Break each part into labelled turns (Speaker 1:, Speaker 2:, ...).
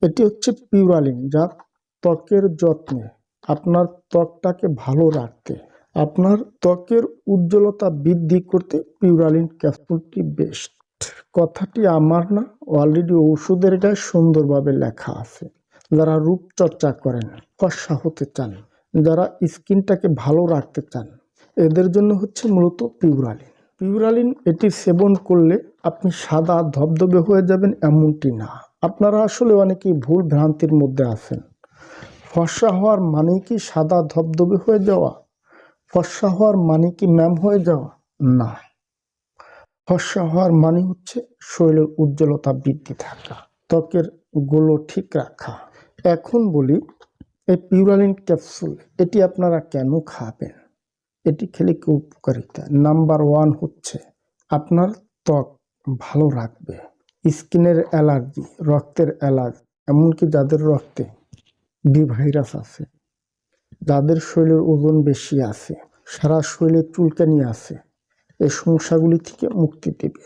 Speaker 1: এটি হচ্ছে পিউরালিন, যা ত্বকের যত্নে, আপনার ত্বকটাকে ভালো রাখতে, আপনার ত্বকের উজ্জ্বলতা বৃদ্ধি করতে পিউরালিন ক্যাপসুলটি বেস্ট। কথাটি আমার না, অলরেডি ওষুধের গায়ে সুন্দরভাবে লেখা আছে। যারা রূপচর্চা করেন, ফর্সা হতে চান, যারা স্কিনটাকে ভালো রাখতে চান, এদের জন্য হচ্ছে মূলত পিউরালিন। পিউরালিন এটি সেবন করলে আপনি সাদা ধবধবে হয়ে যাবেন এমনটি না। আপনারা আসলে অনেকেই ভুল ভ্রান্তির মধ্যে আছেন। ফর্সা হওয়ার মানে কি সাদা ধবধবে হয়ে যাওয়া? ফর্সা হওয়ার মানে কি ম্যাম হয়ে যাওয়া? না, ফর্সা হওয়ার মানে হচ্ছে শরীরের উজ্জ্বলতা বৃদ্ধি থাকা, ত্বকের গ্লো ঠিক রাখা। এখন বলি, এই পিউরালিন ক্যাপসুল এটি আপনারা কেন খাবেন? এটি খেলে কি উপকারিতা? নাম্বার 1 হচ্ছে আপনার ত্বক ভালো রাখবে। স্কিনের অ্যালার্জি, রক্তের অ্যালার্জি, এমনকি যাদের রক্তে বি ভাইরাস আছে, যাদের শরীরের ওজন বেশি আছে, সারা শরীরে চুলকানি আছে, এই সমস্যাগুলি থেকে মুক্তি দেবে।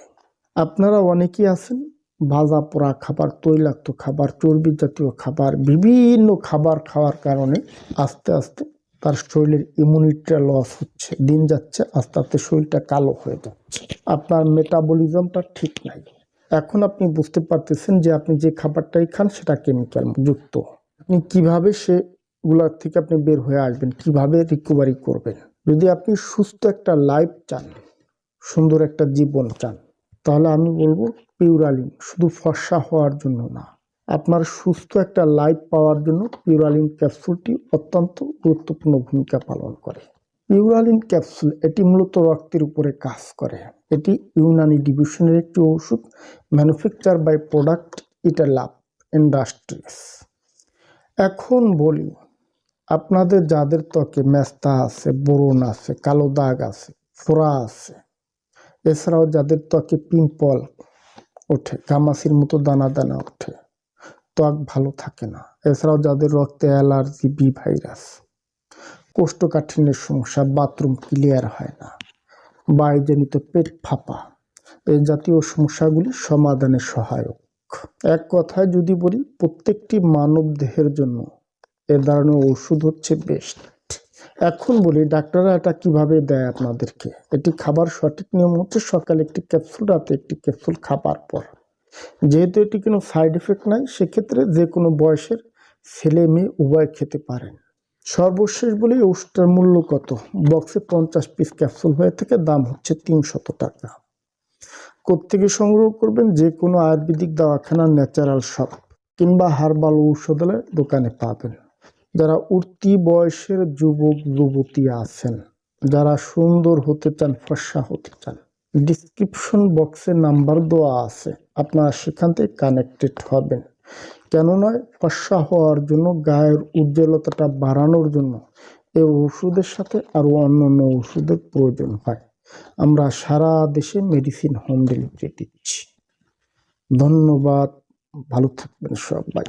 Speaker 1: আপনারা অনেকেই আছেন ভাজা পোড়া খাবার, তৈলাক্ত খাবার, চর্বি জাতীয় খাবার, বিভিন্ন খাবার খাওয়ার কারণে আস্তে আস্তে তার শরীরের ইমিউনিটিটা লস হচ্ছে, দিন যাচ্ছে, আস্তে আস্তে শরীরটা কালো হয়ে যাচ্ছে, আপনার মেটাবলিজমটা ঠিক নাই। এখন আপনি বুঝতে পারতেছেন যে আপনি যে খাবারটাই খান সেটা কেমিক্যাল যুক্ত। আপনি কিভাবে সেগুলোর থেকে আপনি বের হয়ে আসবেন, কিভাবে রিকভারি করবেন? যদি আপনি সুস্থ একটা লাইফ চান, সুন্দর একটা জীবন চান, তাহলে আমি বলবো পিউরালিন শুধু ফর্সা হওয়ার জন্য না, আপনার সুস্থ একটা লাইফ পাওয়ার জন্য পিউরালিন ক্যাপসুলটি অত্যন্ত গুরুত্বপূর্ণ ভূমিকা পালন করে। পিউরালিন ক্যাপসুল এটি মূলত রক্তের উপরে কাজ করে। এটি ইউনানি ডিভিশনের একটি ওষুধ, ম্যানুফ্যাকচার বাই প্রোডাক্ট ইটালাপ ইন্ডাস্ট্রিজ। এখন বলি, আপনাদের যাদের ত্বকে মেস্তা আছে, ব্রণ আছে, কালো দাগ আছে, ফোড়া আছে, এছাড়াও যাদের ত্বকে পিম্পল ওঠে, ঘামাচির মতো দানা দানা ওঠে, ত্বক ভালো থাকে না, এছাড়াও যাদের রক্তে অ্যালার্জি, বি ভাইরাস, কোষ্ঠকাঠিন্যের সমস্যা, বাথরুম ক্লিয়ার হয় না, বায়ুজনিত পেট ফাঁপা, এই জাতীয় সমস্যাগুলি সমাধানে সহায়ক। এক কথায় যদি বলি, প্রত্যেকটি মানব দেহের জন্য এ ধরনের ওষুধ হচ্ছে বেস্ট। এখন বলি, ডাক্তাররা এটা কিভাবে দেয় আপনাদেরকে? এটি খাবার সঠিক নিয়ম হচ্ছে সকালে একটি ক্যাপসুল, রাতে একটি ক্যাপসুল খাবার পর। যেহেতু এটি কোনো সাইড এফেক্ট নাই, সেক্ষেত্রে যে কোনো বয়সের ছেলে মেয়ে উভয় খেতে পারেন। সর্বশেষ বলি, ওষুধটার মূল্য কত? বক্সে 50 পিস ক্যাপসুল হয়ে থাকে, দাম হচ্ছে 300 টাকা। কোত্থেকে সংগ্রহ করবেন? যে কোনো আয়ুর্বেদিক দাওয়াখানা, ন্যাচারাল শপ কিংবা হার্বাল ঔষধালয়ের দোকানে পাবেন। যারা উঠতি বয়সের যুবক যুবতী আছেন, যারা সুন্দর হতে চান, ফর্সা হতে চান, ডিসক্রিপশন বক্সে নাম্বার দেওয়া আছে, আপনারা সেখান থেকে কানেক্টেড হবেন। কেন নয়, ফর্সা হওয়ার জন্য, গায়ের উজ্জ্বলতাটা বাড়ানোর জন্য এই ওষুধের সাথে আরও অন্যান্য ওষুধের প্রয়োজন হয়। আমরা সারা দেশে মেডিসিন হোম ডেলিভারি দিচ্ছি। ধন্যবাদ, ভালো থাকবেন সবাই।